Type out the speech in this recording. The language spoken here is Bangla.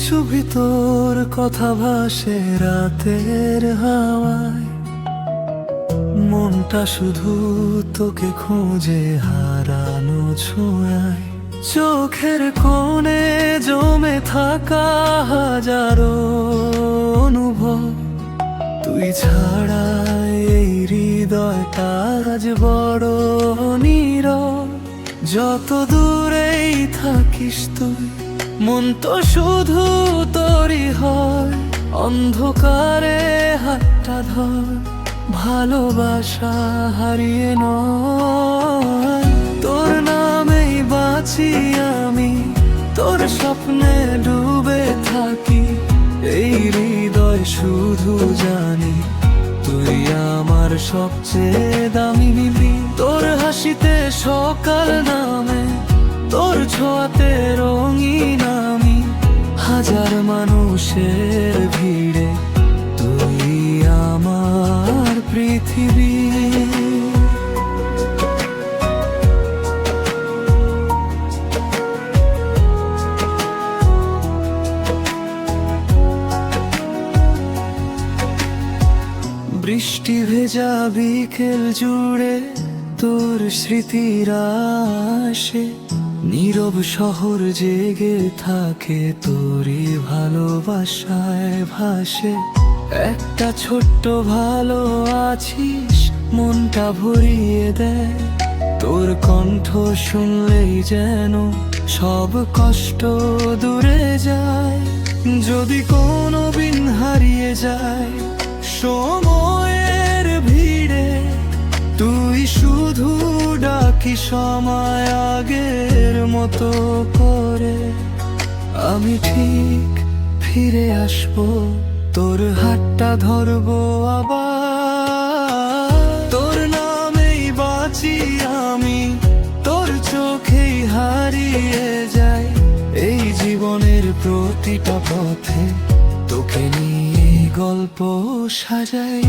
কিছু ভিতর কথা ভাসে রাতের হাওয়ায়, মনটা শুধু তোকে খোঁজে হারানো ছোঁয়ায়। চোখের কোণে জমে থাকা হাজারো অনুভব, তুই ছাড়া এই হৃদয়টা আজ বড় নীরব। যত দূরেই থাকিস তুই, মন তো শুধু তোরই হয়। অন্ধকারে হাতটা ধর, ভালোবাসা হারিয়ে নয়। তোর নামেই বাঁচি আমি, তোর স্বপ্নে ডুবে থাকি। এই হৃদয় শুধু জানি, তুই আমার সবচেয়ে দামি বিবি। তোর হাসিতে সকাল নামে, তোর ছোঁয়াতে রঙিন আমি। হাজার মানুষের ভিড়ে তুই আমার পৃথিবী। বৃষ্টি ভেজা বিকেল জুড়ে তোর স্মৃতির আসে, নীরব শহর জেগে থাকে তোরই ভালোবাসায় ভাসে। একটা ছোট্ট ভালো আছিস, মনটা ভরিয়ে দেয়। তোর কণ্ঠ শুনলেই যেন সব কষ্ট দূরে যায়। যদি কোনো দিন হারিয়ে যায় সময়ের ভিড়ে, তুই শুধু ডাকি সময় আগের মতো করে। আমি ঠিক ফিরে আসবো, তোর হাতটা ধরবো আবার। তোর নামেই বাঁচি আমি, তোর চোখেই হারিয়ে যাই। এই জীবনের প্রতিটা পথে তোকে নিয়ে গল্প সাজাই।